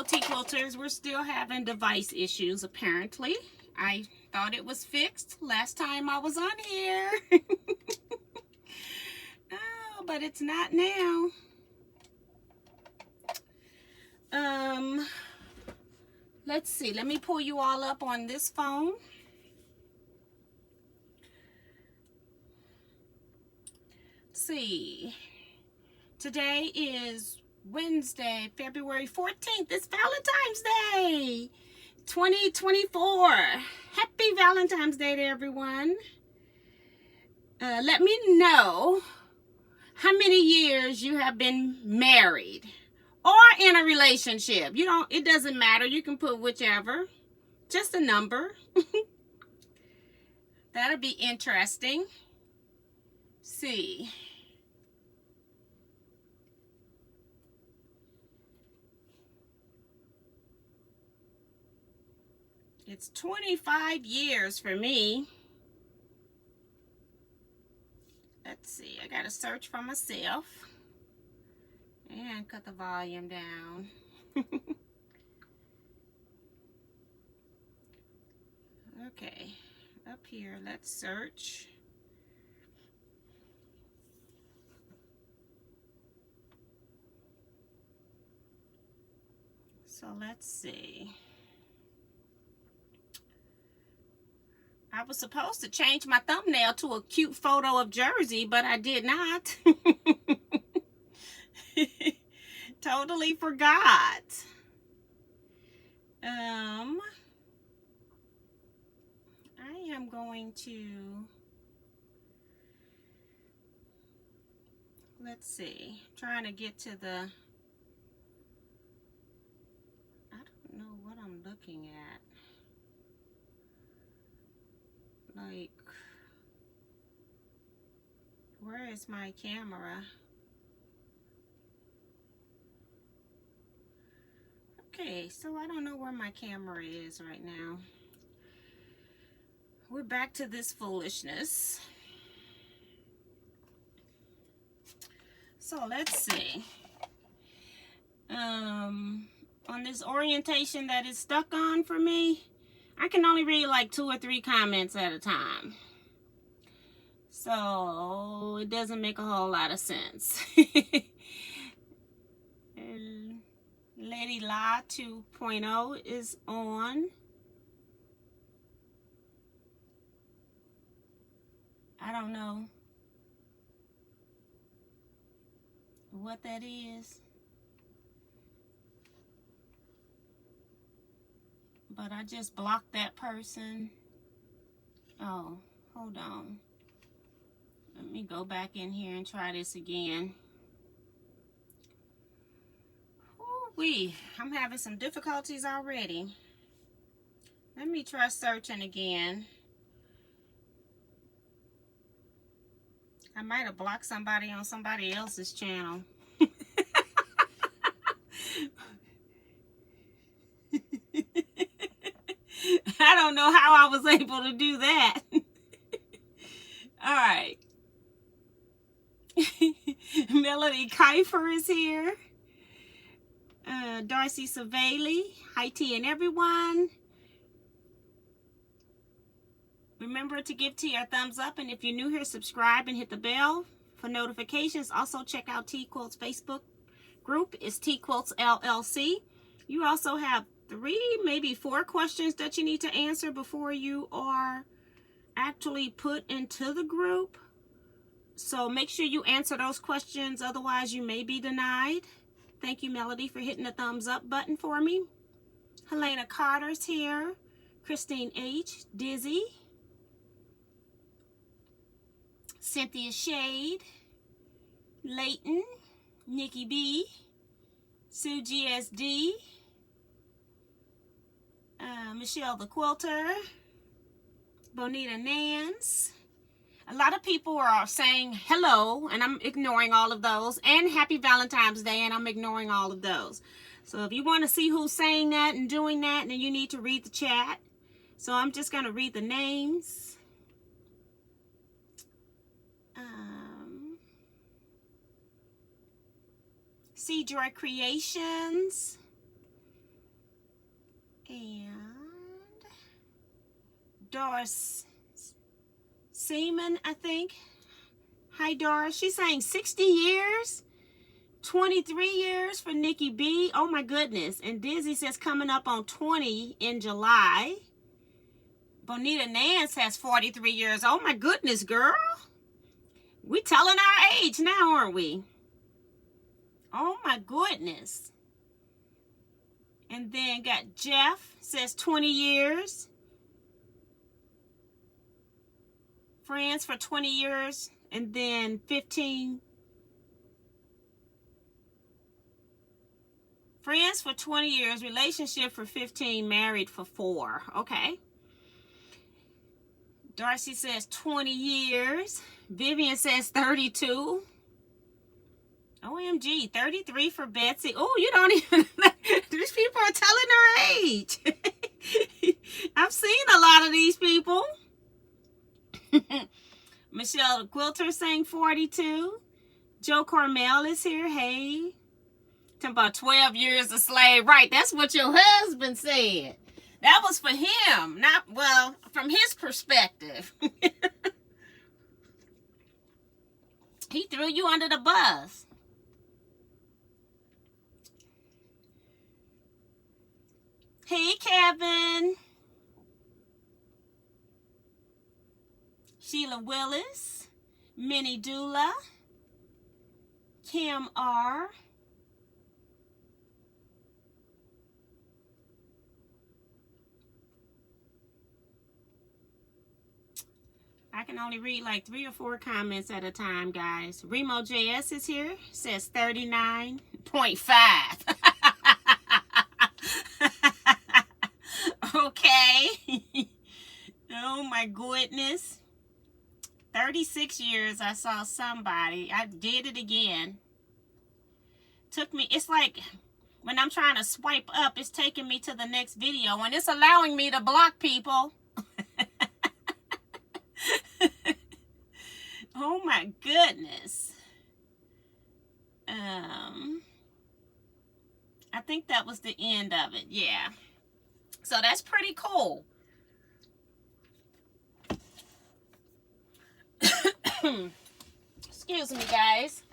Teaquilters, we're still having device issues apparently. I thought it was fixed last time I was on here. Oh, but it's not now. Let's see. Let me pull you all up on this phone. Let's see. Today is Wednesday, February 14th. It's Valentine's Day 2024. Happy Valentine's Day to everyone. Let me know how many years you have been married or in a relationship. It doesn't matter. You can put whichever. Just a number. That'll be interesting. See. It's 25 years for me. Let's see. I got to search for myself. And cut the volume down. Okay. Up here, let's search. So let's see. I was supposed to change my thumbnail to a cute photo of Jersey, but I did not. Totally forgot. I am going to, let's see, trying to get to the, I don't know what I'm looking at. Like, where is my camera? Okay, so I don't know where my camera is right now. We're back to this foolishness. So let's see. On this orientation that is stuck on for me, I can only read like 2 or 3 comments at a time. So it doesn't make a whole lot of sense. And Lady La 2.0 is on. I don't know what that is, but I just blocked that person. Oh, hold on. Let me go back in here and try this again. Ooh-wee, I'm having some difficulties already. Let me try searching again. I might have blocked somebody on somebody else's channel. I don't know how I was able to do that. All right. Melody Kiefer is here. Darcy Savali. Hi, T and everyone. Remember to give T a thumbs up, and if you're new here, subscribe and hit the bell for notifications. Also, check out Teaquilts' Facebook group. It's Teaquilts LLC. You also have 3, maybe 4 questions that you need to answer before you are actually put into the group. So make sure you answer those questions, otherwise you may be denied. Thank you, Melody, for hitting the thumbs up button for me. Helena Carter's here. Christine H. Dizzy. Cynthia Shade, Layton, Nikki B, Sue GSD, Michelle the Quilter, Bonita Nance. A lot of people are saying hello, and I'm ignoring all of those, and Happy Valentine's Day, and I'm ignoring all of those. So if you want to see who's saying that and doing that, then you need to read the chat. So I'm just going to read the names. C Joy Creations, And Doris Seaman, I think. Hi, Doris. She's saying 60 years. 23 years for Nikki B. Oh, my goodness. And Dizzy says coming up on 20 in July. Bonita Nance has 43 years. Oh, my goodness, girl. We telling our age now, aren't we? Oh, my goodness. And then got Jeff, says 20 years. Friends for 20 years. And then 15. Friends for 20 years. Relationship for 15. Married for 4. Okay. Darcy says 20 years. Vivian says 32. OMG, 33 for Betsy. Oh, you don't even... These people are telling their age. I've seen a lot of these people. Michelle Quilter saying 42. Joe Carmel is here. Hey. Talking about 12 years a slave. Right, that's what your husband said. That was for him. Not, well, from his perspective. He threw you under the bus. Hey, Kevin. Sheila Willis. Minnie Dula. Kim R. I can only read like 3 or 4 comments at a time, guys. Remo JS is here. Says 39.5. Okay. Oh my goodness. 36 years I saw somebody. I did it again. Took me, it's like when I'm trying to swipe up, it's taking me to the next video and it's allowing me to block people. Oh my goodness. I think that was the end of it. Yeah. So that's pretty cool. Excuse me, guys.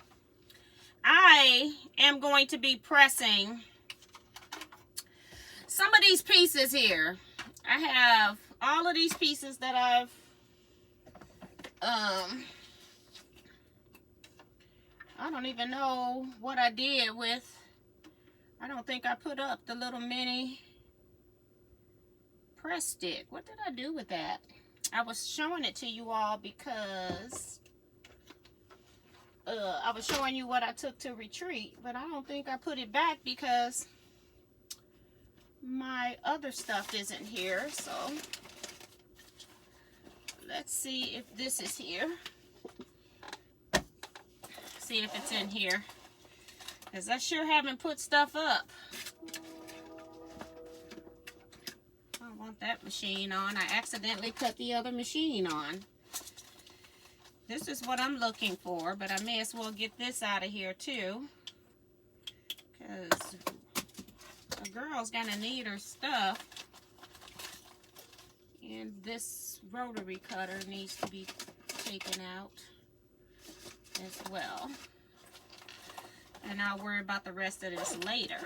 I am going to be pressing some of these pieces here. I have all of these pieces that I've I don't even know what I did with. I don't think I put up the little mini press stick. What did I do with that? I was showing it to you all because I was showing you what I took to retreat, but I don't think I put it back because my other stuff isn't here. So let's see if this is here. See if it's in here, because I sure haven't put stuff up. I don't want that machine on. I accidentally cut the other machine on. This is what I'm looking for, but I may as well get this out of here too, because a girl's gonna need her stuff. And this rotary cutter needs to be taken out as well. And I'll worry about the rest of this later.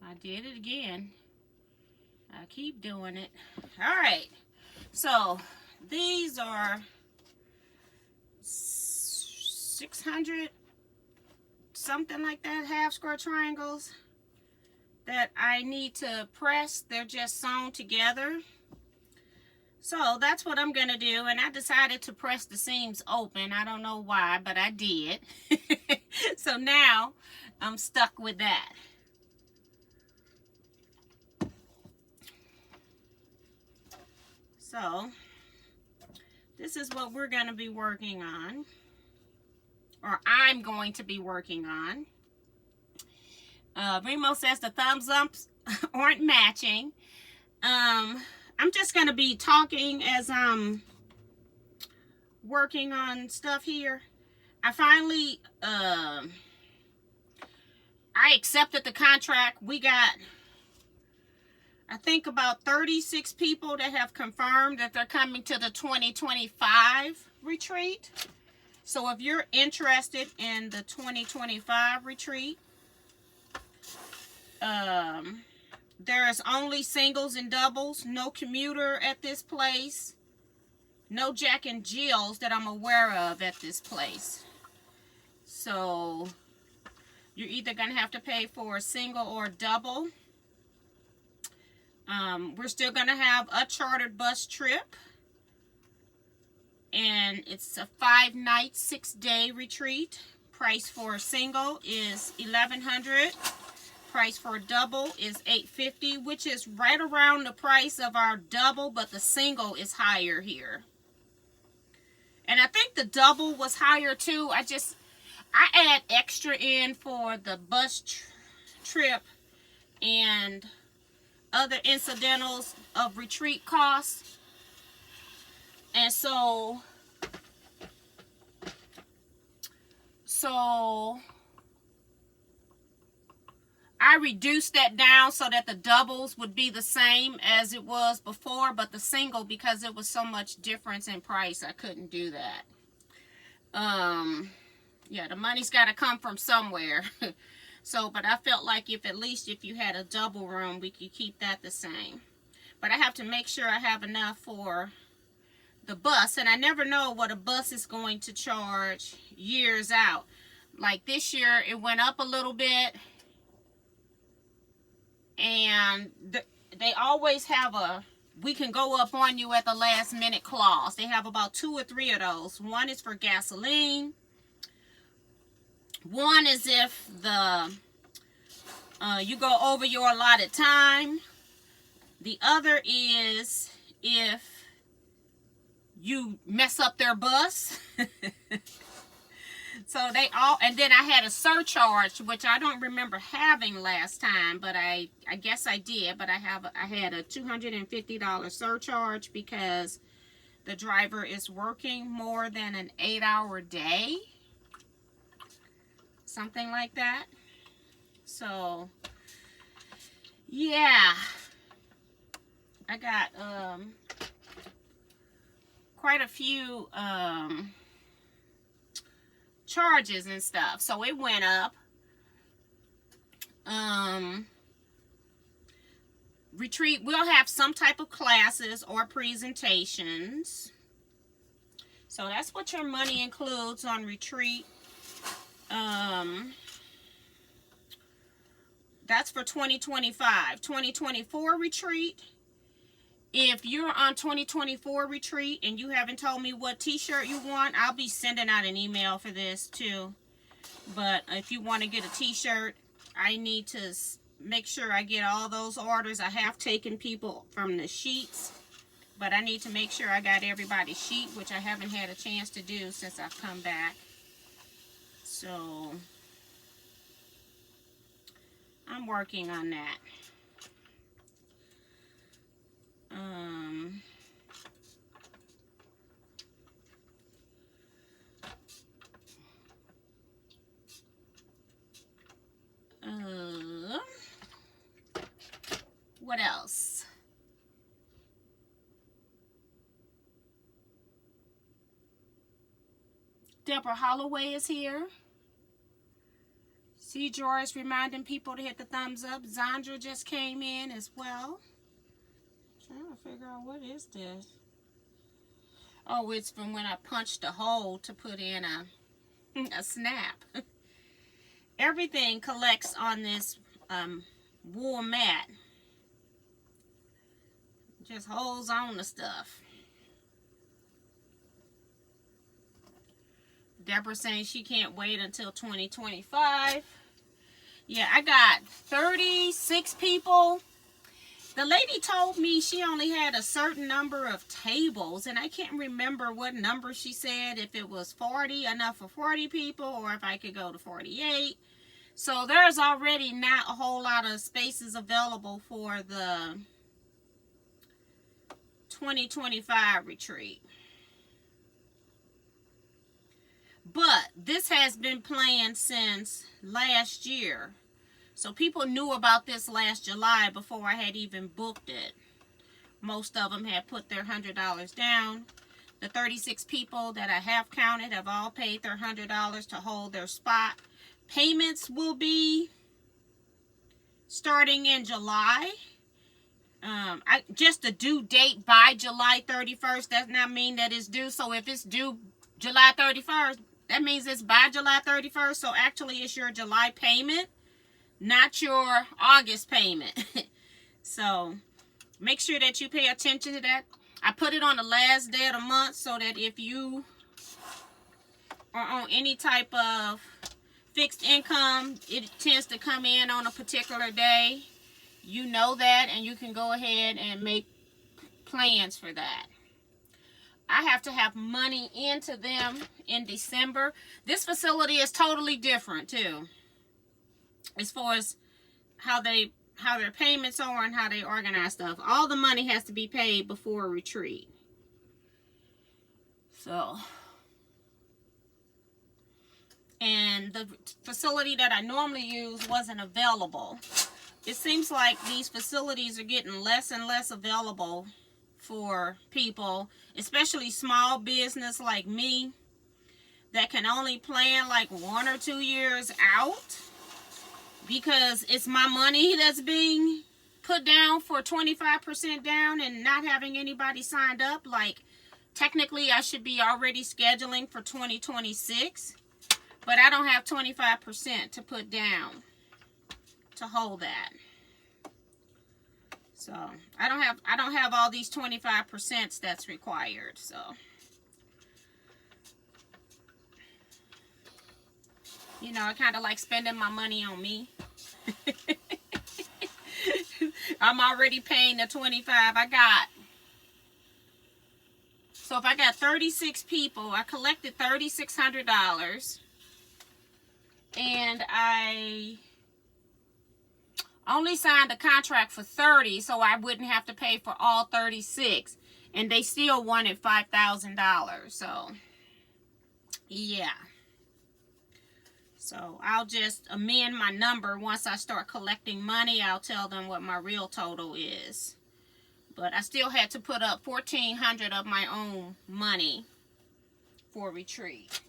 I did it again. I keep doing it. All right. So these are 600 something like that, half square triangles that I need to press. They're just sewn together. So that's what I'm gonna do, and I decided to press the seams open. I don't know why, but I did. So now I'm stuck with that. So this is what we're gonna be working on, or I'm going to be working on. Remo says the thumbs ups aren't matching. I'm just going to be talking as I'm working on stuff here. I finally, I accepted the contract. We got, I think, about 36 people that have confirmed that they're coming to the 2025 retreat. So if you're interested in the 2025 retreat, there's only singles and doubles, no commuter at this place, no Jack and Jills that I'm aware of at this place. So you're either going to have to pay for a single or double. We're still going to have a chartered bus trip. And it's a 5-night, 6-day retreat. Price for a single is $1,100. Price for a double is $850, which is right around the price of our double, but the single is higher here. And I think the double was higher too. I add extra in for the bus trip and other incidentals of retreat costs. And so I reduced that down so that the doubles would be the same as it was before, but the single, because it was so much difference in price, I couldn't do that. Yeah, the money's got to come from somewhere. So, but I felt like at least if you had a double room, we could keep that the same. But I have to make sure I have enough for the bus, and I never know what a bus is going to charge years out. Like this year, it went up a little bit, and they always have a "we can go up on you at the last minute" clause. They have about 2 or 3 of those. One is for gasoline. One is if you go over your allotted time. The other is if you mess up their bus. So they all, and then I had a surcharge, which I don't remember having last time, but I guess I did. But I had a $250 surcharge because the driver is working more than an 8-hour day, something like that. So yeah, I got quite a few charges and stuff, so it went up. Retreat will have some type of classes or presentations, so that's what your money includes on retreat. That's for 2025. 2024 retreat, if you're on 2024 retreat and you haven't told me what t-shirt you want, I'll be sending out an email for this too. But if you want to get a t-shirt, I need to make sure I get all those orders. I have taken people from the sheets, but I need to make sure I got everybody's sheet, which I haven't had a chance to do since I've come back. So I'm working on that. What else? Deborah Holloway is here. C. Joyce reminding people to hit the thumbs up. Zandra just came in as well. Trying to figure out, what is this? Oh, it's from when I punched a hole to put in a snap. Everything collects on this wool mat. Just holds on to stuff. Deborah saying she can't wait until 2025. Yeah, I got 36 people. The lady told me she only had a certain number of tables, and I can't remember what number she said, if it was 40, enough for 40 people, or if I could go to 48. So there's already not a whole lot of spaces available for the 2025 retreat. this has been planned since last year. So people knew about this last July before I had even booked it. Most of them had put their $100 down. The 36 people that I have counted have all paid their $100 to hold their spot. Payments will be starting in July. Just the due date by July 31st does not mean that it's due. So if it's due July 31st, that means it's by July 31st. So actually it's your July payment, not your August payment. So make sure that you pay attention to that. I put it on the last day of the month so that if you are on any type of fixed income, it tends to come in on a particular day. You know that, and you can go ahead and make plans for that. I have to have money into them in December. This facility is totally different too, as far as how their payments are and how they organize stuff. All the money has to be paid before a retreat. So, and the facility that I normally use wasn't available. It seems like these facilities are getting less and less available for people, especially small business like me, that can only plan like 1 or 2 years out, because it's my money that's being put down for 25% down and not having anybody signed up. Like, technically I should be already scheduling for 2026, but I don't have 25% to put down to hold that. So I don't have all these 25% that's required. So you know, I kind of like spending my money on me. I'm already paying the 25 I got. So if I got 36 people, I collected $3,600, and I only signed a contract for 30, so I wouldn't have to pay for all 36, and they still wanted $5,000. So yeah, so I'll just amend my number once I start collecting money. I'll tell them what my real total is, but I still had to put up $1,400 of my own money for retreat.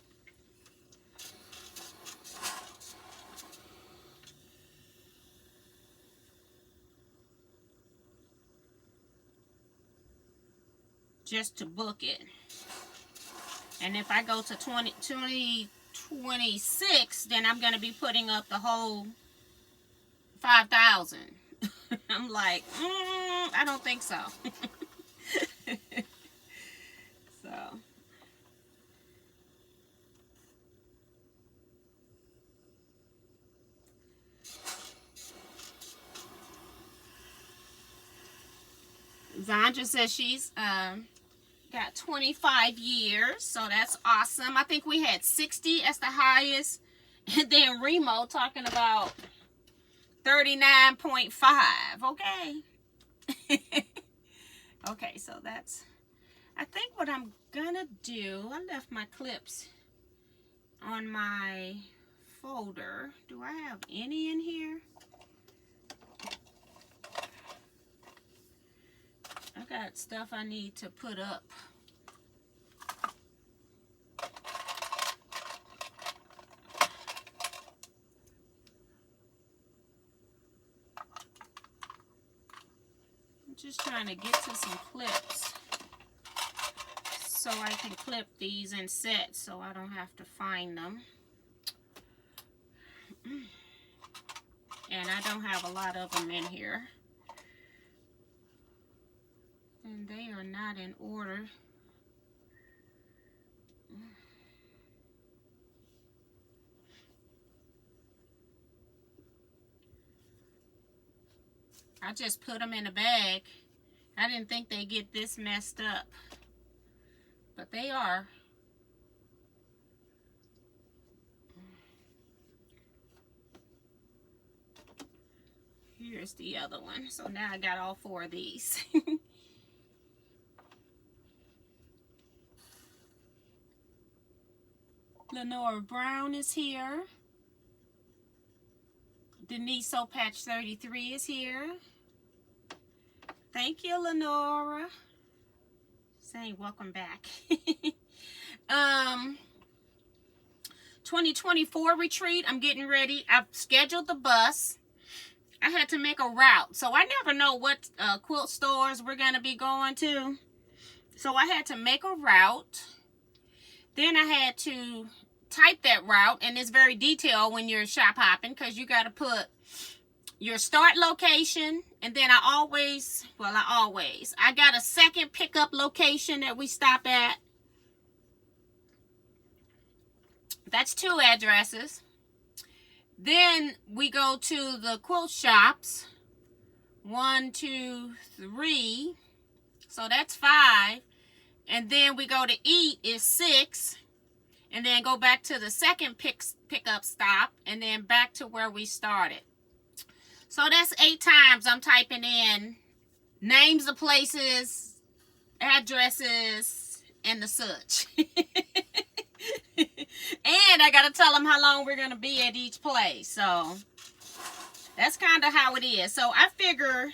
Just to book it. And if I go to 2026, then I'm going to be putting up the whole $5,000. I'm like, I don't think so. So Zandra says she's got 25 years, so that's awesome. I think we had 60 as the highest, and then Remo talking about 39.5. Okay. Okay, so that's, I think what I'm gonna do, I left my clips on my folder. Do I have any in here? I got stuff I need to put up. I'm just trying to get to some clips so I can clip these in sets so I don't have to find them. And I don't have a lot of them in here. And they are not in order. I just put them in a bag. I didn't think they'd get this messed up, but they are. Here's the other one. So now I got all 4 of these. Lenora Brown is here. Denise Soul Patch 33 is here. Thank you, Lenora. Saying welcome back. 2024 retreat. I'm getting ready. I've scheduled the bus. I had to make a route. So I never know what quilt stores we're going to be going to. So I had to make a route. Then I had to type that route. And it's very detailed when you're shop hopping, because you got to put your start location. And then I got a second pickup location that we stop at. That's 2 addresses. Then we go to the quilt shops. 1, 2, 3. So that's 5. And then we go to eat is 6. And then go back to the second pickup stop. And then back to where we started. So that's 8 times I'm typing in names of places, addresses, and the such. And I got to tell them how long we're going to be at each place. So that's kind of how it is. So I figure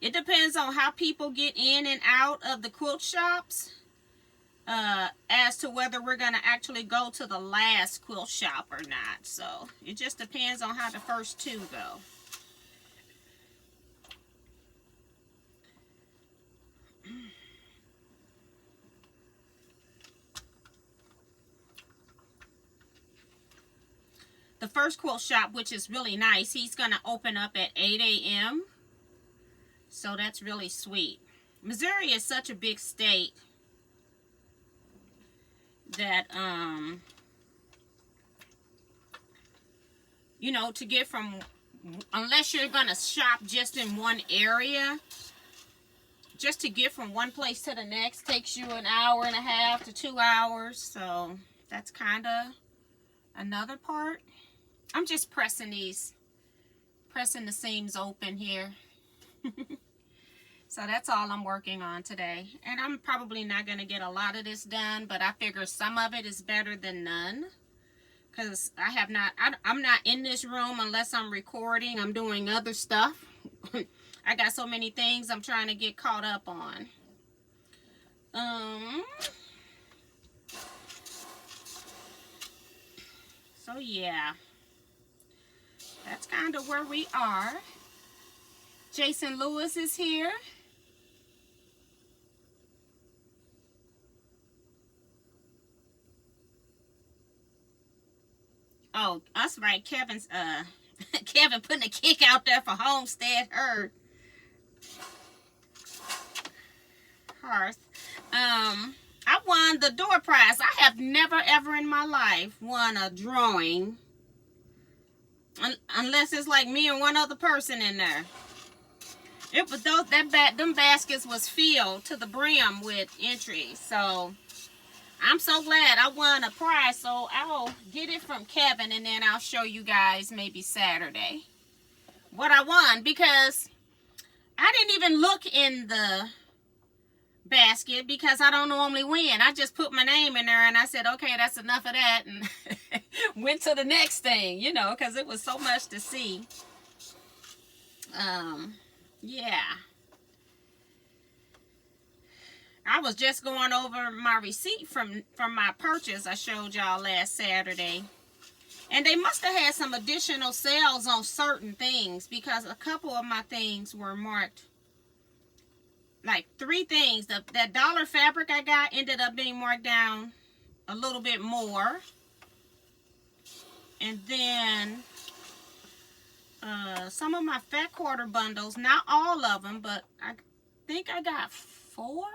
it depends on how people get in and out of the quilt shops as to whether we're going to actually go to the last quilt shop or not. So it just depends on how the first 2 go. The first quilt shop, which is really nice, he's going to open up at 8 a.m. So that's really sweet. Missouri is such a big state that, you know, to get from, unless you're going to shop just in one area, just to get from one place to the next takes you an hour and a half to 2 hours. So that's kind of another part. I'm just pressing the seams open here. So that's all I'm working on today. And I'm probably not going to get a lot of this done, but I figure some of it is better than none. Because I'm not in this room unless I'm recording. I'm doing other stuff. I got so many things I'm trying to get caught up on. So yeah. That's kind of where we are. Jason Lewis is here. Oh, that's right. Kevin's Kevin putting a kick out there for Homestead Hearth. I won the door prize. I have never ever in my life won a drawing. Unless it's like me and one other person in there. It was them baskets was filled to the brim with entries. So I'm so glad I won a prize. So I'll get it from Kevin and then I'll show you guys maybe Saturday what I won, because I didn't even look in the basket because I don't normally win. I just put my name in there and I said, okay, that's enough of that, and went to the next thing, you know, because it was so much to see. Yeah. I was just going over my receipt from my purchase I showed y'all last Saturday. And they must have had some additional sales on certain things, because a couple of my things were marked. Like 3 things. That dollar fabric I got ended up being marked down a little bit more. And then some of my fat quarter bundles, not all of them, but I think I got 4.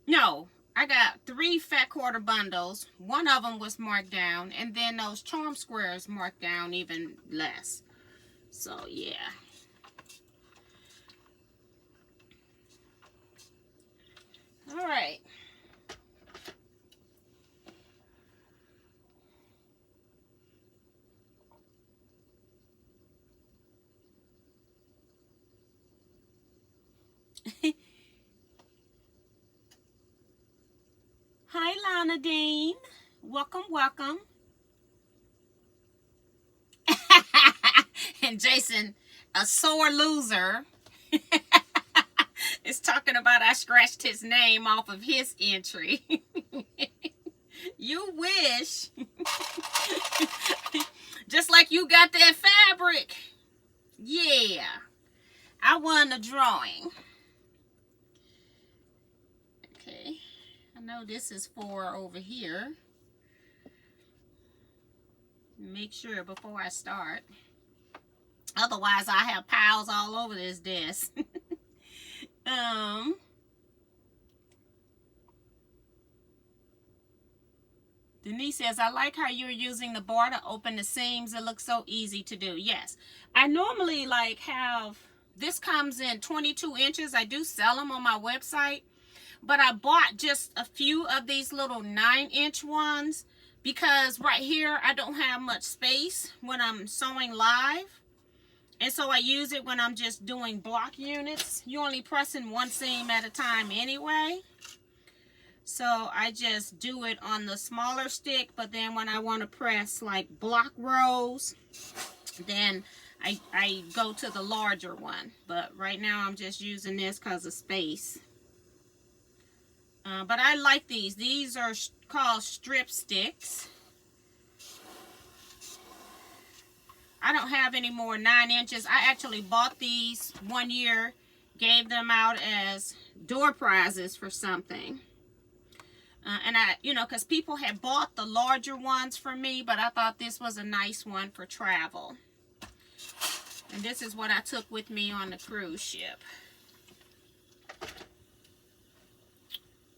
No, I got 3 fat quarter bundles. One of them was marked down, and then those charm squares marked down even less. So yeah. All right. Hi, Lana Dean. Welcome, welcome. And Jason, a sore loser, is talking about I scratched his name off of his entry. You wish. Just like you got that fabric. Yeah. I won the drawing. Okay. I know this is for over here. Make sure before I start. Otherwise, I have piles all over this desk. Denise says, I like how you're using the bar to open the seams. It looks so easy to do. Yes. I normally like have, this comes in 22 inches. I do sell them on my website. But I bought just a few of these little 9-inch ones because right here I don't have much space when I'm sewing live. And so I use it when I'm just doing block units. You're only pressing one seam at a time anyway. So I just do it on the smaller stick, but then when I want to press like block rows, then I go to the larger one. But right now I'm just using this because of space. But I like these. These are called strip sticks. I don't have any more 9 inches. I actually bought these one year, gave them out as door prizes for something. And I, you know, because people had bought the larger ones for me, but I thought this was a nice one for travel. And this is what I took with me on the cruise ship.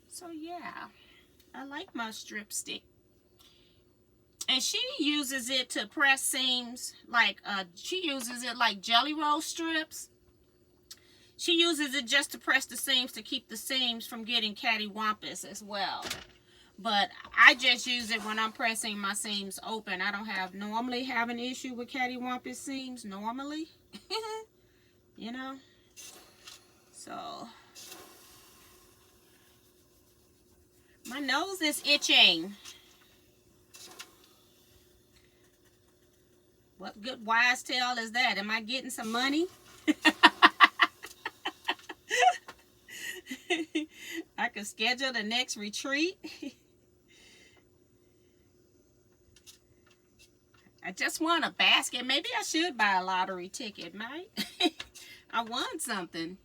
So yeah, I like my strip stick. And she uses it to press seams like, she uses it like jelly roll strips. She uses it just to press the seams to keep the seams from getting cattywampus as well. But I just use it when I'm pressing my seams open. I don't normally have an issue with cattywampus seams normally. You know? So my nose is itching. What good wise tale is that? Am I getting some money? I could schedule the next retreat. I just won a basket. Maybe I should buy a lottery ticket, right? I won something.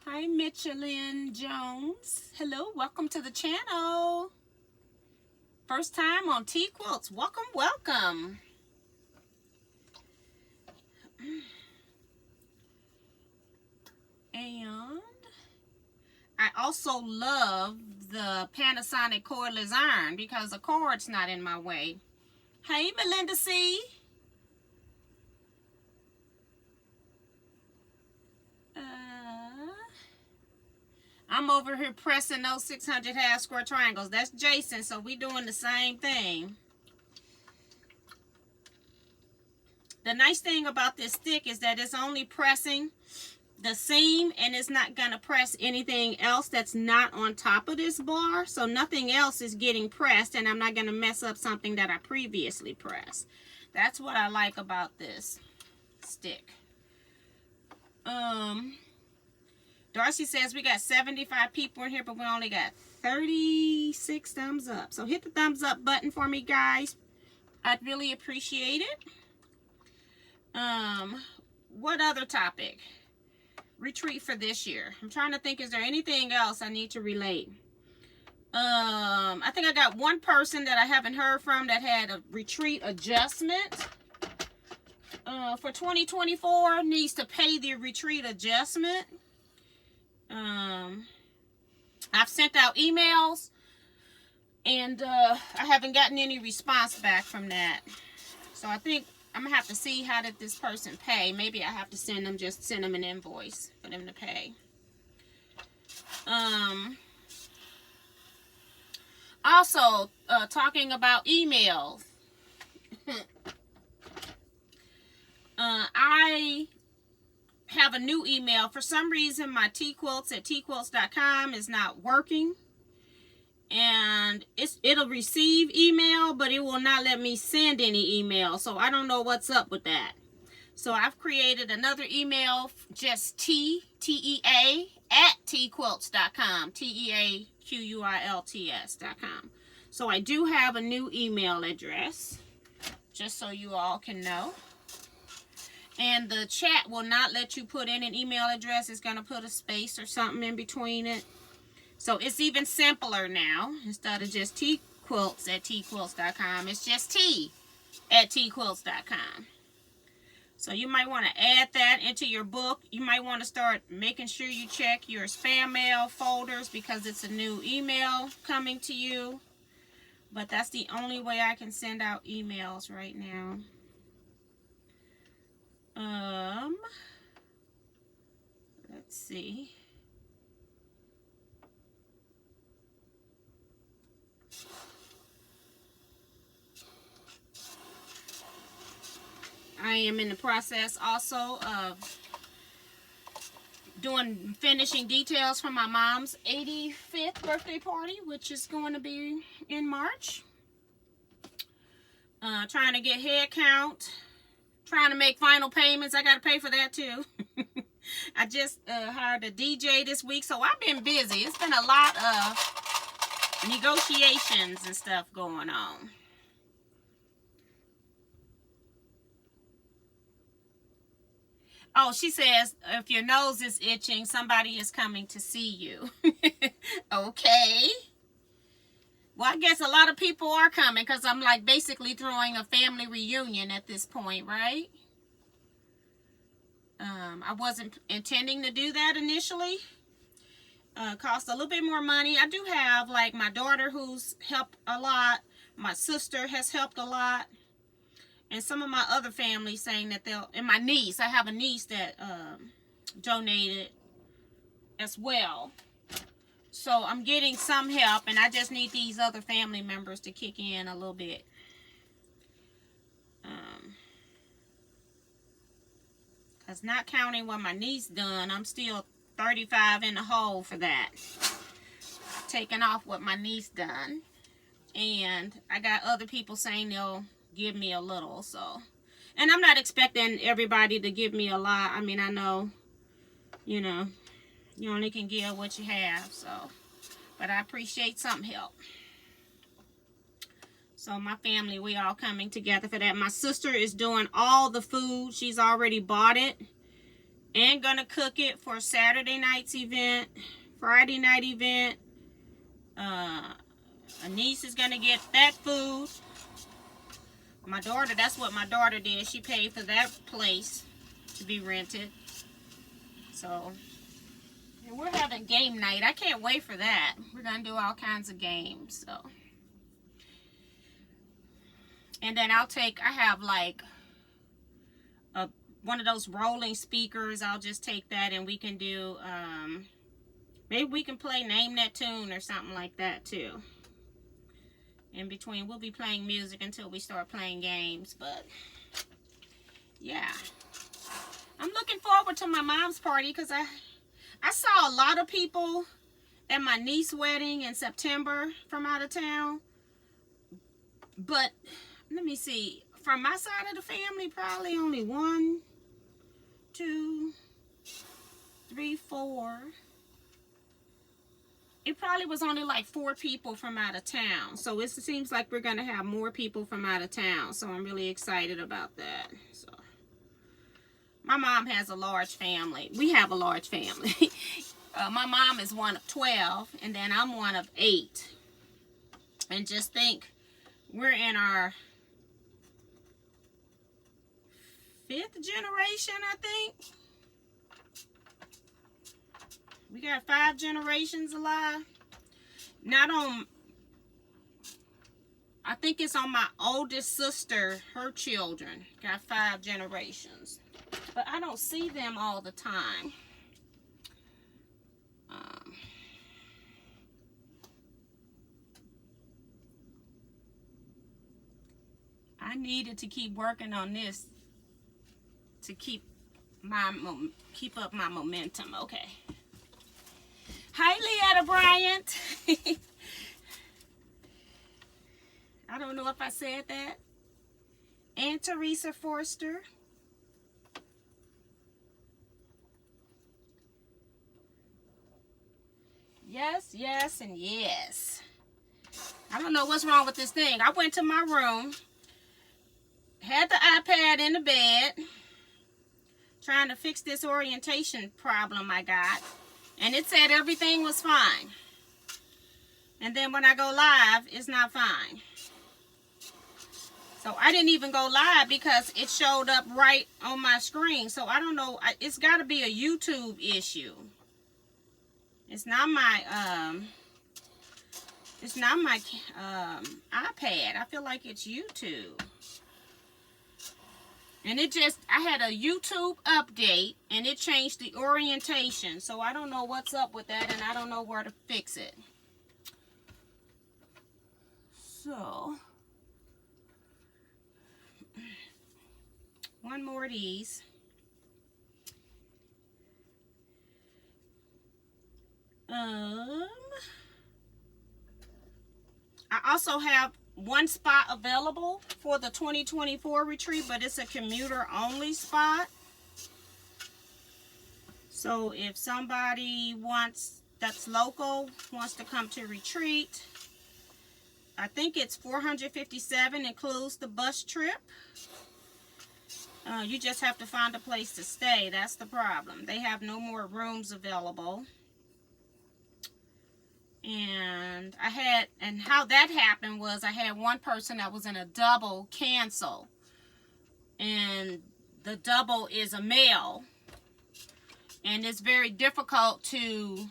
Hi, Michelin Jones. Hello, welcome to the channel. First time on Teaquilts. Welcome, welcome. And I also love the Panasonic cordless iron because the cord's not in my way. Hey, Melinda C. I'm over here pressing those 600 half square triangles. That's Jason, so we doing the same thing. The nice thing about this stick is that it's only pressing the seam and it's not going to press anything else that's not on top of this bar. So nothing else is getting pressed and I'm not going to mess up something that I previously pressed. That's what I like about this stick. Darcy says we got 75 people in here, but we only got 36 thumbs up. So hit the thumbs up button for me, guys. I'd really appreciate it. What other topic? Retreat for this year. I'm trying to think, is there anything else I need to relate? I think I got one person that I haven't heard from that had a retreat adjustment. For 2024, needs to pay the retreat adjustment. I've sent out emails and I haven't gotten any response back from that. So I think I'm gonna have to see how did this person pay. Maybe I have to send them an invoice for them to pay. Also, talking about emails. I have a new email. For some reason, my teaquilts@teaquilts.com is not working. And it'll receive email, but it will not let me send any email. So I don't know what's up with that. So I've created another email, just TEA at teaquilts.com. TEAQUILTS.com. So I do have a new email address, just so you all can know. And the chat will not let you put in an email address. It's going to put a space or something in between it. So it's even simpler now. Instead of just teaquilts@teaquilts.com, it's just T@teaquilts.com. So you might want to add that into your book. You might want to start making sure you check your spam mail folders, because it's a new email coming to you. But that's the only way I can send out emails right now. Let's see. I am in the process also of finishing details for my mom's 85th birthday party, which is going to be in March. Trying to get head count, trying to make final payments. I got to pay for that too. I just hired a DJ this week, so I've been busy. It's been a lot of negotiations and stuff going on. Oh, she says, if your nose is itching, somebody is coming to see you. Okay. Well, I guess a lot of people are coming, because I'm like basically throwing a family reunion at this point, right? I wasn't intending to do that initially. Cost a little bit more money. I do have like my daughter who's helped a lot. My sister has helped a lot. And some of my other family saying that and my niece, I have a niece that donated as well. So I'm getting some help, and I just need these other family members to kick in a little bit. Because not counting what my niece done, I'm still 35 in the hole for that. Taking off what my niece done. And I got other people saying they'll give me a little, so. And I'm not expecting everybody to give me a lot. I mean, I know, you know, you only can give what you have, so. But I appreciate some help. So my family, we all coming together for that. My sister is doing all the food. She's already bought it and gonna cook it for Saturday night's event, Friday night event. A niece is gonna get that food. My daughter, that's what my daughter did. She paid for that place to be rented. So, and we're having game night. I can't wait for that. We're gonna do all kinds of games, so. And then I have like one of those rolling speakers. I'll just take that and we can do, maybe we can play Name That Tune or something like that too. In between, we'll be playing music until we start playing games, but yeah. I'm looking forward to my mom's party, because I saw a lot of people at my niece's wedding in September from out of town. But let me see, from my side of the family, probably only 1, 2, 3, 4. It probably was only like 4 people from out of town. So it seems like we're going to have more people from out of town. So I'm really excited about that. So my mom has a large family. We have a large family. My mom is one of 12, and then I'm one of 8. And just think, we're in our 5th generation, I think. We got 5 generations alive. Not on, I think it's on my oldest sister, her children. Got 5 generations. But I don't see them all the time. I needed to keep working on this to keep keep up my momentum. Okay. Hi, Leetta Bryant. I don't know if I said that. And Teresa Forster. Yes, yes, and yes. I don't know what's wrong with this thing. I went to my room, had the iPad in the bed, trying to fix this orientation problem I got, and it said everything was fine. And then when I go live, it's not fine. So I didn't even go live because it showed up right on my screen. So I don't know. It's got to be a YouTube issue. It's not my iPad. I feel like it's YouTube. And I had a YouTube update and it changed the orientation. So I don't know what's up with that and I don't know where to fix it. So, one more of these. I also have one spot available for the 2024 retreat, but it's a commuter only spot. So if somebody that's local wants to come to retreat, I think it's $457, includes the bus trip. You just have to find a place to stay. That's the problem. They have no more rooms available. And how that happened was I had one person that was in a double cancel. And the double is a male. And it's very difficult to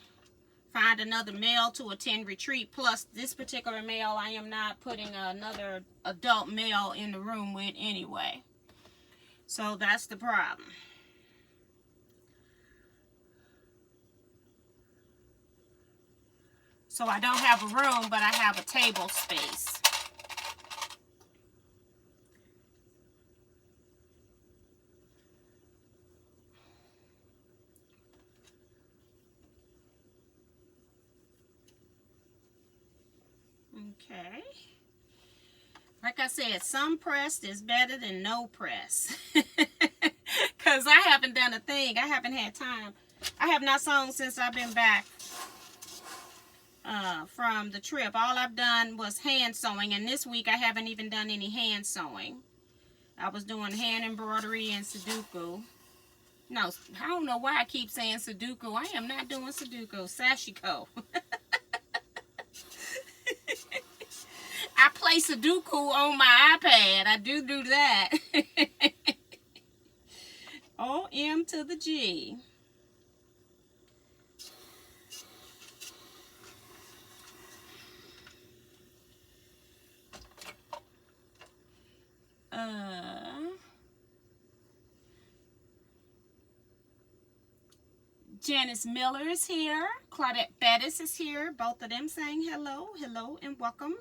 find another male to attend retreat. Plus, this particular male, I am not putting another adult male in the room with anyway. So that's the problem. So I don't have a room, but I have a table space. Okay. Like I said, some press is better than no press. Because I haven't done a thing. I haven't had time. I have not sewn since I've been back from the trip. All I've done was hand sewing. And this week I haven't even done any hand sewing. I was doing hand embroidery and Sudoku. No, I don't know why I keep saying Sudoku. I am not doing Sudoku. Sashiko. I play Sudoku on my iPad. I do that. O-M to the G. Janice Miller is here. Claudette Bettis is here. Both of them saying hello, hello, and welcome.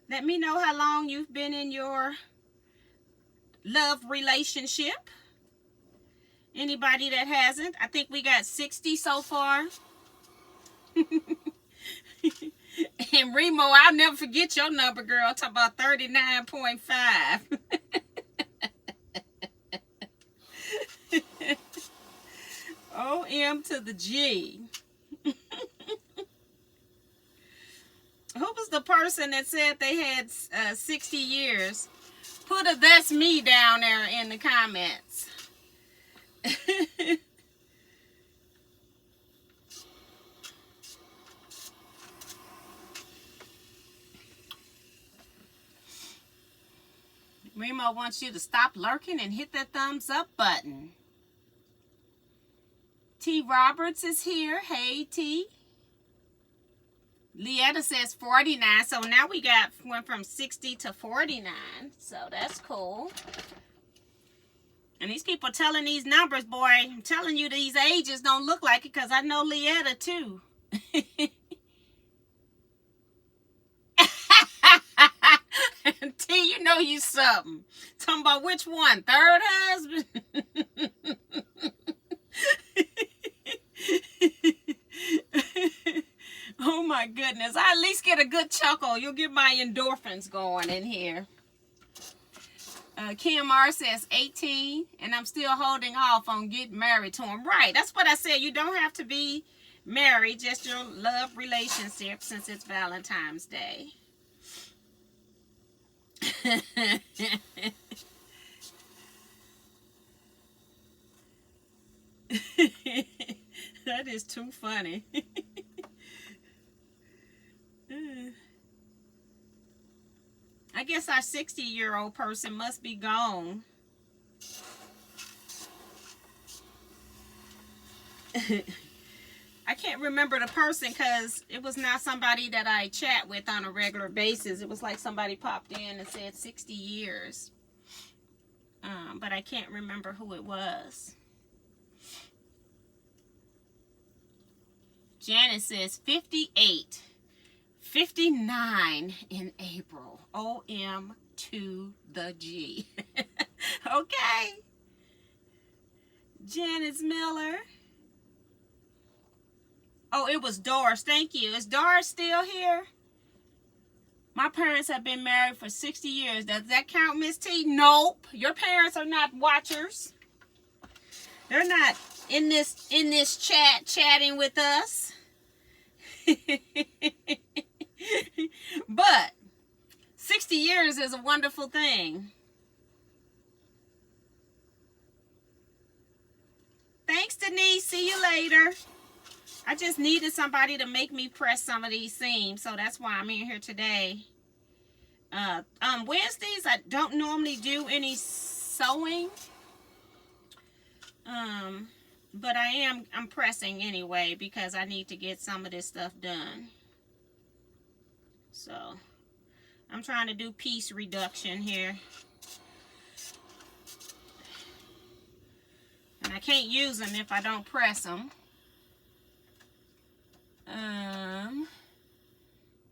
Let me know how long you've been in your love relationship. Anybody that hasn't. I think we got 60 so far. And Remo, I'll never forget your number, girl. Talk about 39.5. O-M to the G. Who was the person that said they had 60 years? Put a "that's me" down there in the comments. Remo wants you to stop lurking and hit that thumbs up button. T. Roberts is here. Hey, T. Leetta says 49. So now we went from 60 to 49. So that's cool. And these people telling these numbers, boy, I'm telling you these ages don't look like it because I know Leetta too. T, you know you something. Talking about which one? Third husband? my goodness. I at least get a good chuckle. You'll get my endorphins going in here. Kim R says 18, and I'm still holding off on getting married to him. Right, that's what I said. You don't have to be married, just your love relationship since it's Valentine's Day. That is too funny. I guess our 60-year-old person must be gone. I can't remember the person because it was not somebody that I chat with on a regular basis. It was like somebody popped in and said 60 years. But I can't remember who it was. Janet says 58. 59 in April. OM to the G. Okay. Janice Miller. Oh, it was Doris. Thank you. Is Doris still here? My parents have been married for 60 years. Does that count, Miss T? Nope. Your parents are not watchers. They're not in this chat chatting with us. But 60 years is a wonderful thing. Thanks, Denise. See you later. I just needed somebody to make me press some of these seams, so that's why I'm in here today. Wednesdays, I don't normally do any sewing. But I'm pressing anyway because I need to get some of this stuff done. So, I'm trying to do piece reduction here. And I can't use them if I don't press them.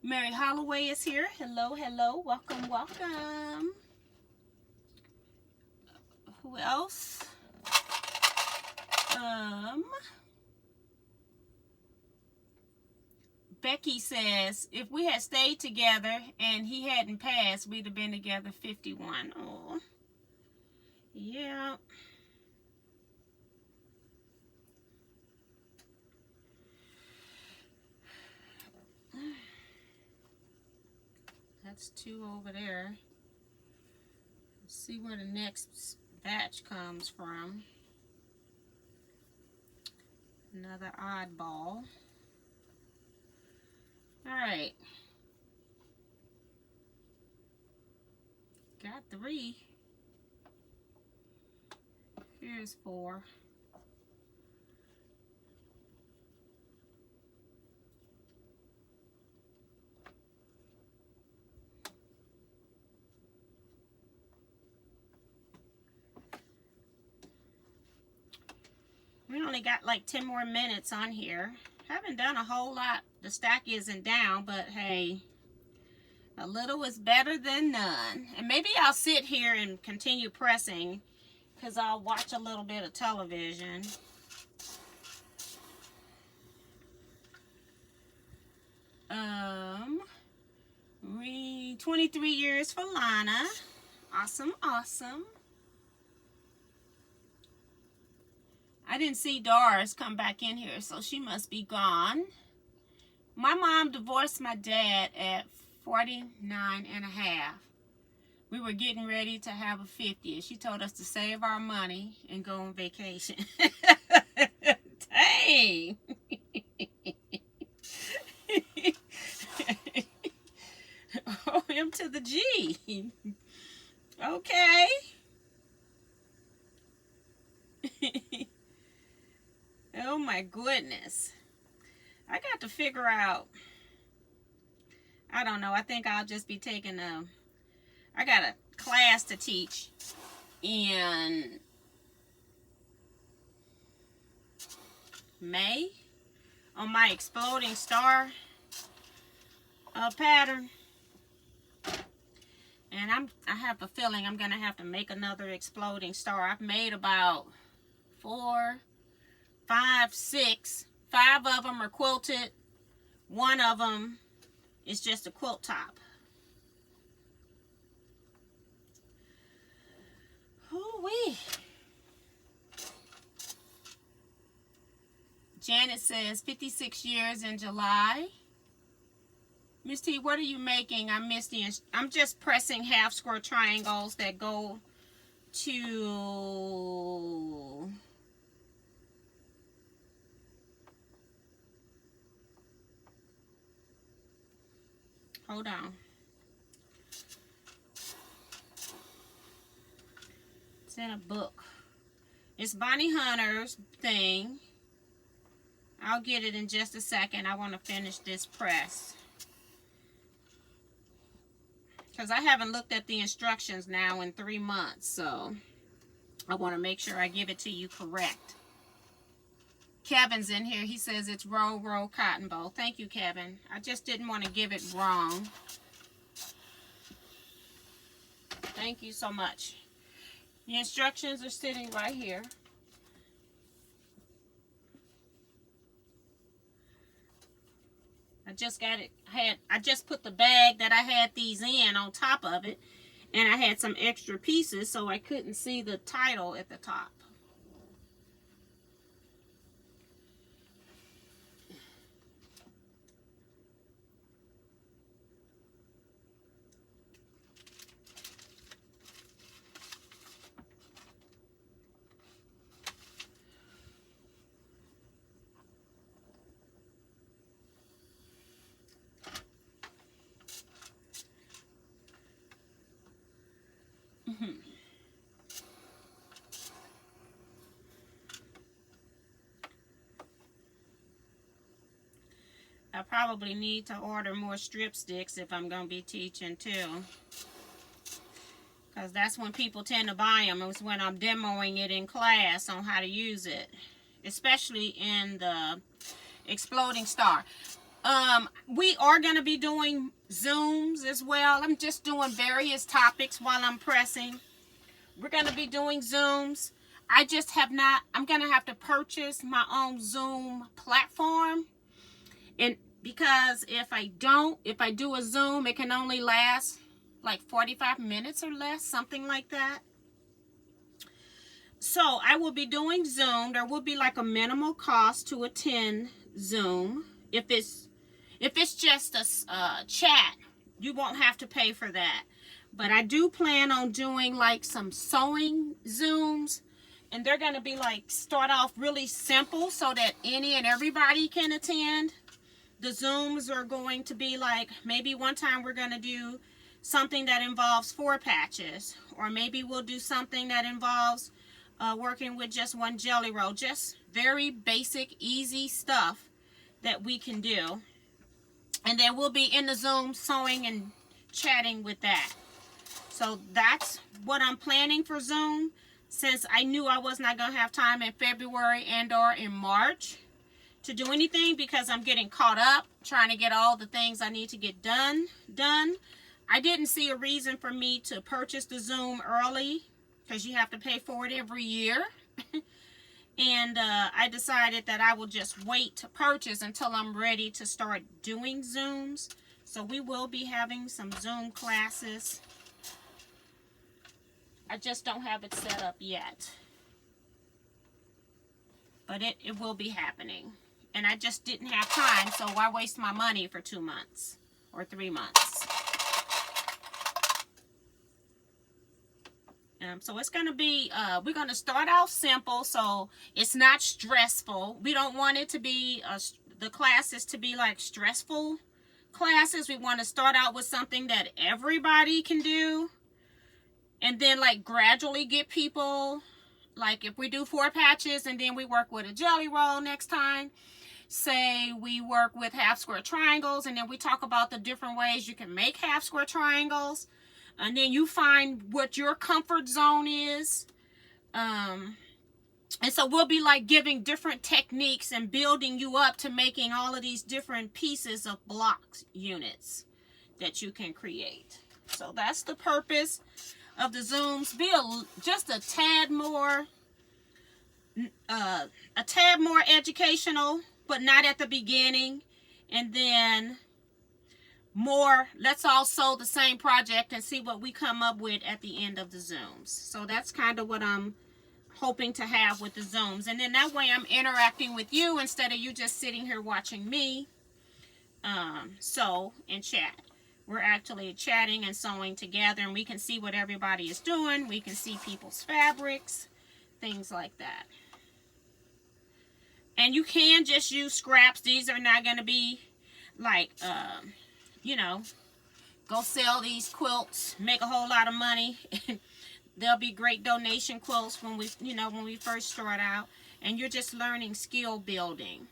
Mary Holloway is here. Hello, hello. Welcome, welcome. Who else? Becky says, if we had stayed together and he hadn't passed, we'd have been together 51. Oh, yeah. That's 2 over there. Let's see where the next batch comes from. Another oddball. Alright. Got 3. Here's 4. We only got like 10 more minutes on here. Haven't done a whole lot. The stack isn't down, but hey, a little is better than none. And maybe I'll sit here and continue pressing because I'll watch a little bit of television. Read 23 years for Lana. Awesome, awesome. I didn't see Doris come back in here, so she must be gone. My mom divorced my dad at 49 and a half. We were getting ready to have a 50th. She told us to save our money and go on vacation. Dang. Oh, M to the G. Okay. Oh my goodness. I got to figure out. I don't know. I think I'll just be taking I got a class to teach in May on my exploding star pattern. And I have a feeling I'm going to have to make another exploding star. I've made about 4, 5, 6. 5 of them are quilted. One of them is just a quilt top. Ooh-wee. Janet says 56 years in July. Miss T, what are you making? I missed the. I'm just pressing half square triangles that go to. Hold on. It's in a book. It's Bonnie Hunter's thing. I'll get it in just a second. I want to finish this press, because I haven't looked at the instructions now in 3 months, so I want to make sure I give it to you correct. Kevin's in here. He says it's roll cotton ball. Thank you, Kevin. I just didn't want to give it wrong. Thank you so much. The instructions are sitting right here. I just got it. I just put the bag that I had these in on top of it, and I had some extra pieces, so I couldn't see the title at the top. I probably need to order more strip sticks if I'm going to be teaching too, because that's when people tend to buy them. It's when I'm demoing it in class on how to use it, especially in the Exploding Star. We are going to be doing Zooms as well. I'm just doing various topics while I'm pressing. We're going to be doing Zooms. I just have not, I'm going to have to purchase my own Zoom platform. And because if I do a Zoom, it can only last like 45 minutes or less, something like that. So I will be doing Zoom. There will be like a minimal cost to attend Zoom. If it's just a chat, you won't have to pay for that. But I do plan on doing like some sewing Zooms. And they're going to be like, start off really simple so that any and everybody can attend. The Zooms are going to be like, maybe one time we're going to do something that involves 4 patches. Or maybe we'll do something that involves working with just one jelly roll. Just very basic, easy stuff that we can do. And then we'll be in the Zoom sewing and chatting with that. So that's what I'm planning for Zoom, since I knew I was not going to have time in February and or in March to do anything, because I'm getting caught up trying to get all the things I need to get done. I didn't see a reason for me to purchase the Zoom early, because you have to pay for it every year. And I decided that I will just wait to purchase until I'm ready to start doing Zooms. So we will be having some Zoom classes. I just don't have it set up yet. But it will be happening. And I just didn't have time, so why waste my money for 2 months or 3 months? So it's going to be, we're going to start out simple, so it's not stressful. We don't want it to be, the classes to be like stressful classes. We want to start out with something that everybody can do. And then like gradually get people, like if we do 4 patches and then we work with a jelly roll next time. Say we work with half square triangles, and then we talk about the different ways you can make half square triangles. And then you find what your comfort zone is. And so we'll be like giving different techniques and building you up to making all of these different pieces of blocks units that you can create. So that's the purpose of the Zooms. Be just a tad more educational, but not at the beginning. And then more, let's all sew the same project and see what we come up with at the end of the Zooms. So that's kind of what I'm hoping to have with the Zooms. And then that way I'm interacting with you instead of you just sitting here watching me sew and chat. We're actually chatting and sewing together, and we can see what everybody is doing. We can see people's fabrics, things like that. And you can just use scraps. These are not going to be like, you know, go sell these quilts, make a whole lot of money. They'll be great donation quilts when we, you know, when we first start out. And you're just learning skill building.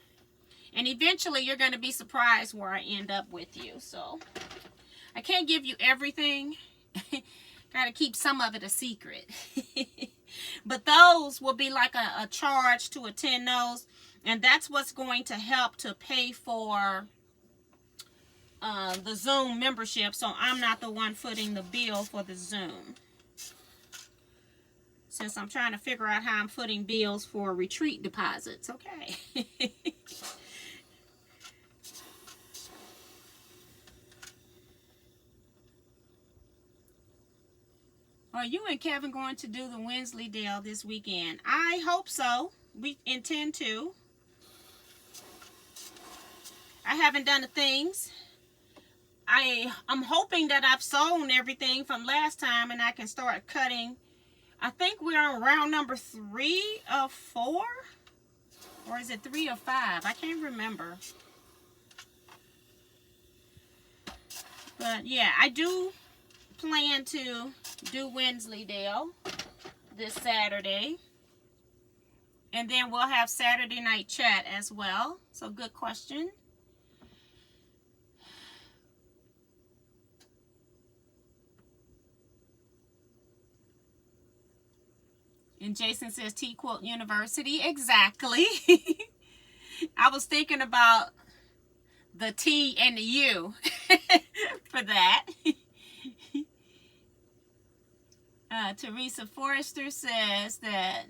And eventually you're going to be surprised where I end up with you. So I can't give you everything. Got to keep some of it a secret. But those will be like a charge to attend those. And that's what's going to help to pay for the Zoom membership. So I'm not the one footing the bill for the Zoom. Since I'm trying to figure out how I'm footing bills for retreat deposits. Okay. Are you and Kevin going to do the Wensleydale this weekend? I hope so. We intend to. I haven't done the things. I'm hoping that I've sewn everything from last time and I can start cutting. I think we're on round number 3 of 4. Or is it 3 or 5? I can't remember. But yeah, I do plan to do Wensleydale this Saturday. And then we'll have Saturday night chat as well. So good question. And Jason says Teaquilt University. Exactly. I was thinking about the T and the U for that. Teresa Forrester says that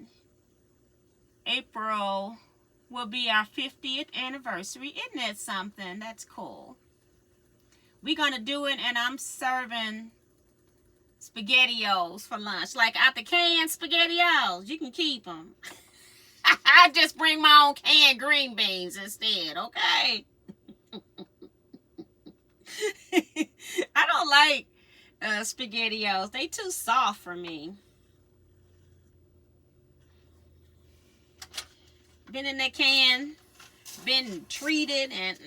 April will be our 50th anniversary. Isn't that something? That's cool. We're going to do it, and I'm serving SpaghettiOs for lunch. Like out the can SpaghettiOs. You can keep them. I just bring my own canned green beans instead, okay? I don't like SpaghettiOs. They too soft for me. Been in that can, been treated, and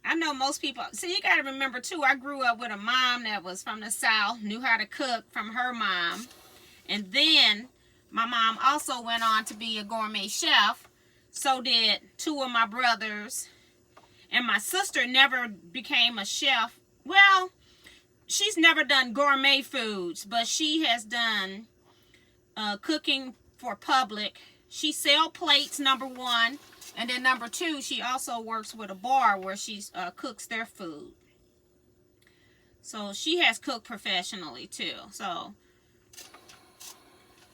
I know most people, see, you got to remember too, I grew up with a mom that was from the South, knew how to cook from her mom. And then my mom also went on to be a gourmet chef. So did 2 of my brothers. And my sister never became a chef. Well, she's never done gourmet foods, but she has done cooking for public. She sells plates, number 1. And then number 2, she also works with a bar where she cooks their food. So she has cooked professionally too. So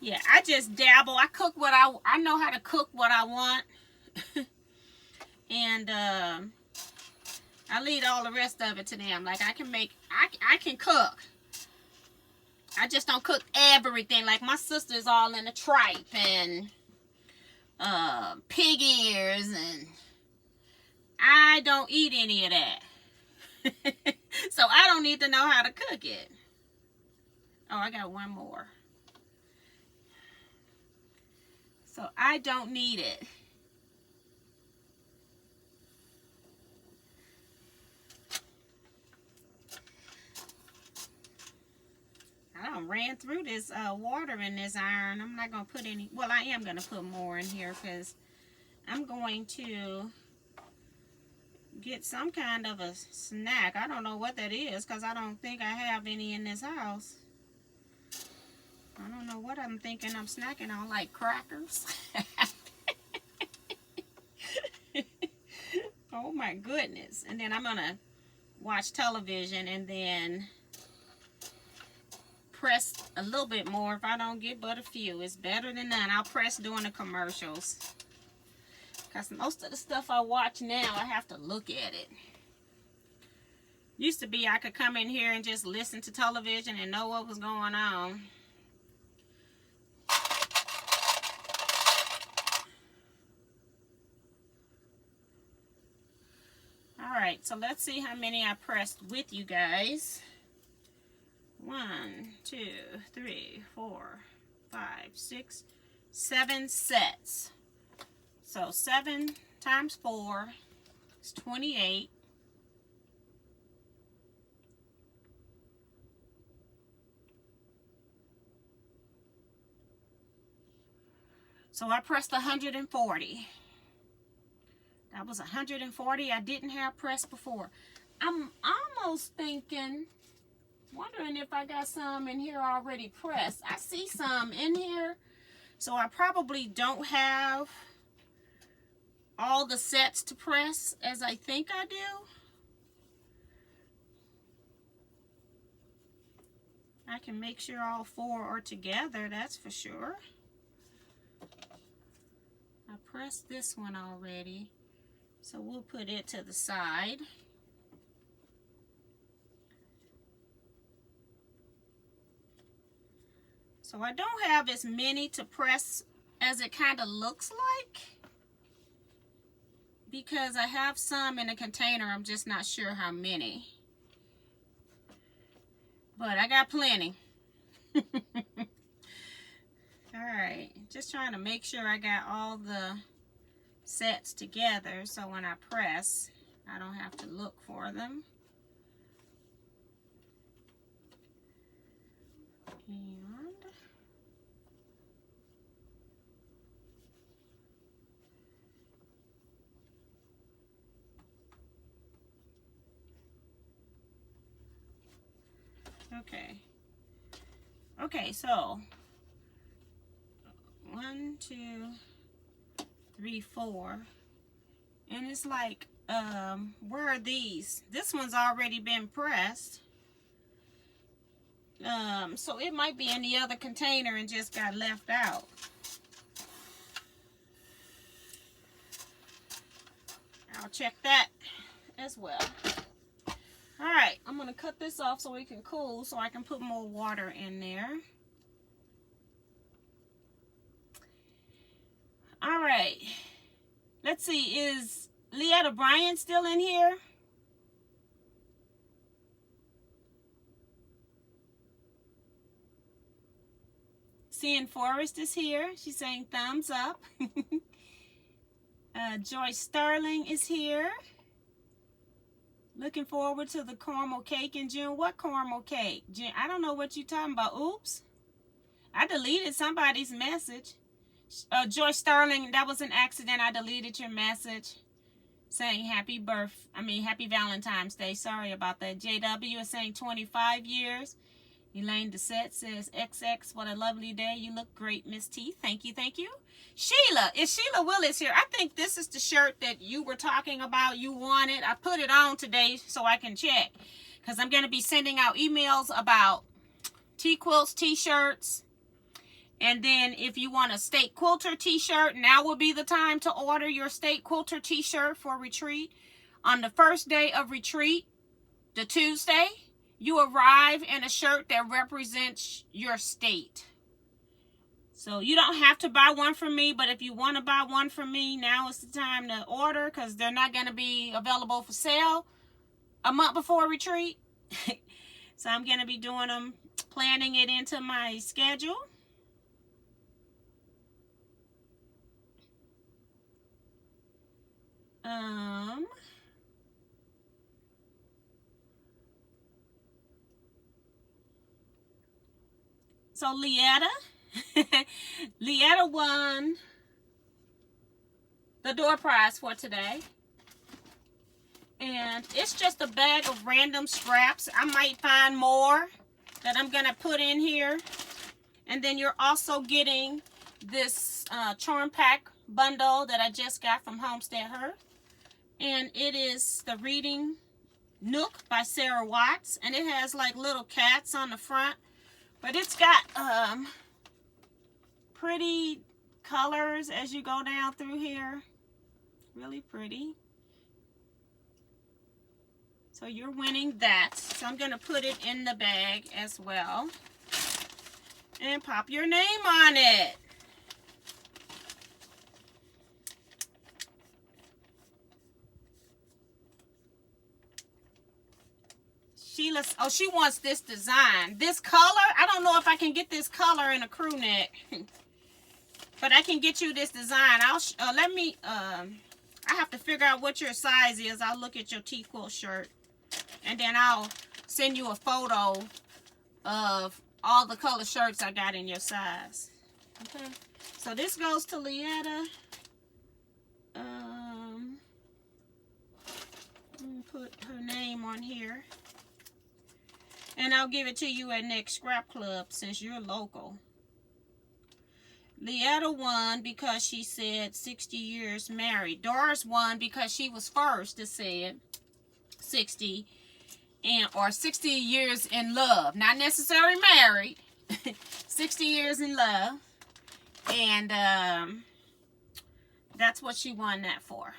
yeah, I just dabble. I cook what I know how to cook what I want. And I leave all the rest of it to them. Like I can cook. I just don't cook everything. Like my sister's all in the tripe and pig ears, and I don't eat any of that. So I don't need to know how to cook it. Oh, I got one more. So I don't need it. I done ran through this water in this iron. I'm not going to put any, well, I am going to put more in here because I'm going to get some kind of a snack. I don't know what that is because I don't think I have any in this house. I don't know what I'm thinking I'm snacking on, like crackers. Oh my goodness. And then I'm going to watch television and then press a little bit more if I don't get but a few. It's better than none. I'll press during the commercials. Because most of the stuff I watch now, I have to look at it. Used to be I could come in here and just listen to television and know what was going on. Alright, so let's see how many I pressed with you guys. 1, 2, 3, 4, 5, 6, 7 sets. So 7 times 4 is 28. So I pressed 140. That was 140 I didn't have pressed before. I'm almost thinking, wondering if I got some in here already pressed. I see some in here. So I probably don't have all the sets to press as I think I do. I can make sure all 4 are together, that's for sure. I pressed this one already, so we'll put it to the side. So I don't have as many to press as it kind of looks like, because I have some in a container. I'm just not sure how many. But I got plenty. Alright, just trying to make sure I got all the sets together so when I press, I don't have to look for them. And okay, so 1, 2, 3, 4, and it's like, where are these? This one's already been pressed, so it might be in the other container and just got left out. I'll check that as well. Alright, I'm going to cut this off so it can cool, so I can put more water in there. Alright, let's see, is Leetta Bryan still in here? Seeing Forrest is here. She's saying thumbs up. Joyce Sterling is here. Looking forward to the caramel cake in June. What caramel cake? June, I don't know what you're talking about. Oops. I deleted somebody's message. Joyce Sterling, that was an accident. I deleted your message saying happy Valentine's Day. Sorry about that. JW is saying 25 years. Elaine Dessette says XX, what a lovely day. You look great, Miss T. Thank you, thank you. Sheila, is Sheila Willis here? I think this is the shirt that you were talking about. You wanted. I put it on today so I can check, because I'm going to be sending out emails about Teaquilts t-shirts. And then if you want a State Quilter t-shirt, now will be the time to order your State Quilter t-shirt for retreat. On the first day of retreat, the Tuesday, you arrive in a shirt that represents your state. So you don't have to buy one from me, but if you want to buy one from me, now is the time to order, because they're not going to be available for sale a month before retreat. So I'm going to be doing them, planning it into my schedule. So Leetta won the door prize for today. And it's just a bag of random scraps. I might find more that I'm going to put in here. And then you're also getting this charm pack bundle that I just got from Homestead Hearth. And it is the Reading Nook by Sarah Watts. And it has like little cats on the front. But it's got pretty colors as you go down through here. Really pretty. So you're winning that. So I'm going to put it in the bag as well. And pop your name on it. Sheila, oh, she wants this design. This color, I don't know if I can get this color in a crew neck. But I can get you this design. I have to figure out what your size is. I'll look at your Teaquilt shirt. And then I'll send you a photo of all the color shirts I got in your size. Okay. So this goes to Leetta. Let me put her name on here. And I'll give it to you at next scrap club since you're local. Leetta won because she said 60 years married. Doris won because she was first to say it. 60 or 60 years in love. Not necessarily married. 60 years in love. And that's what she won that for.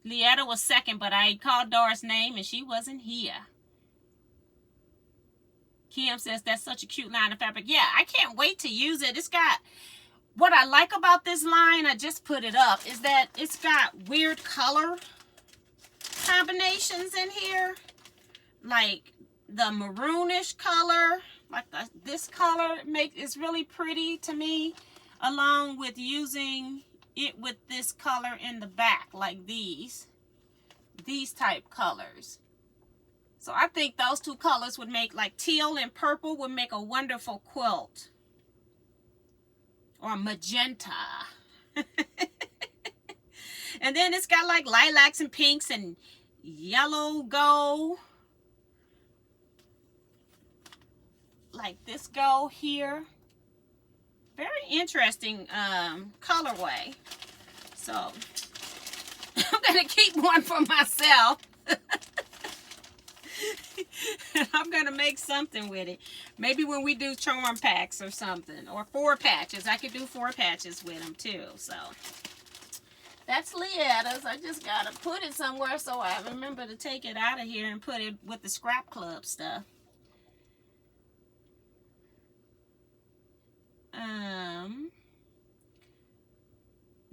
Leetta was second, but I called Doris' name and she wasn't here. Kim says that's such a cute line of fabric. Yeah, I can't wait to use it. It's got, what I like about this line, I just put it up, is that it's got weird color combinations in here. Like the maroonish color, like this color is really pretty to me, along with using it with this color in the back, like these type colors. So I think those two colors would make, like teal and purple would make a wonderful quilt. Or magenta. And then it's got like lilacs and pinks and yellow gold. Like this gold here. Very interesting colorway. So I'm going to keep one for myself. I'm going to make something with it. Maybe when we do charm packs or something. Or 4 patches. I could do 4 patches with them too. So that's Leetta's. I just got to put it somewhere so I remember to take it out of here and put it with the scrap club stuff.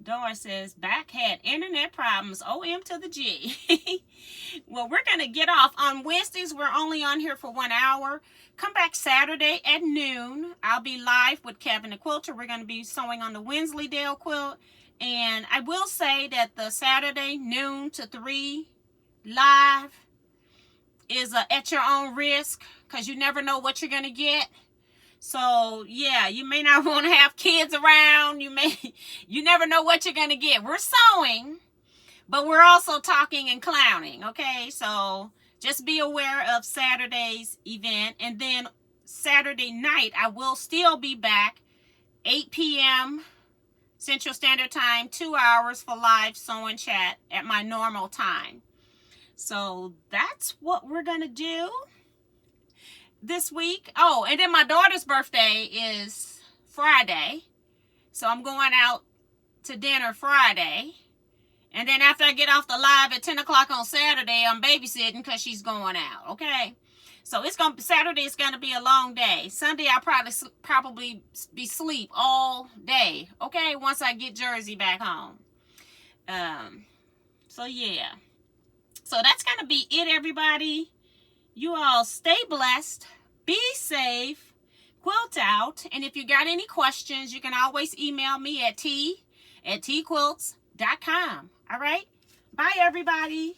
Doris says, back had internet problems. OM to the G. Well, we're going to get off. On Wednesdays, we're only on here for 1 hour. Come back Saturday at noon. I'll be live with Kevin the Quilter. We're going to be sewing on the Wensleydale quilt. And I will say that the Saturday noon to 3 live is at your own risk, because you never know what you're going to get. So, yeah, you may not want to have kids around. You never know what you're going to get. We're sewing, but we're also talking and clowning, okay? So, just be aware of Saturday's event. And then Saturday night, I will still be back 8 p.m. Central Standard Time, 2 hours for live sewing chat at my normal time. So, that's what we're going to do this week. Oh, and then my daughter's birthday is Friday. So I'm going out to dinner Friday. And then after I get off the live at 10 o'clock on Saturday, I'm babysitting because she's going out. Okay. So Saturday is going to be a long day. Sunday I'll probably be asleep all day. Okay. Once I get Jersey back home. So yeah. So that's going to be it, everybody. You all stay blessed, be safe, quilt out, and if you got any questions, you can always email me at teaquilts.com. All right? Bye, everybody.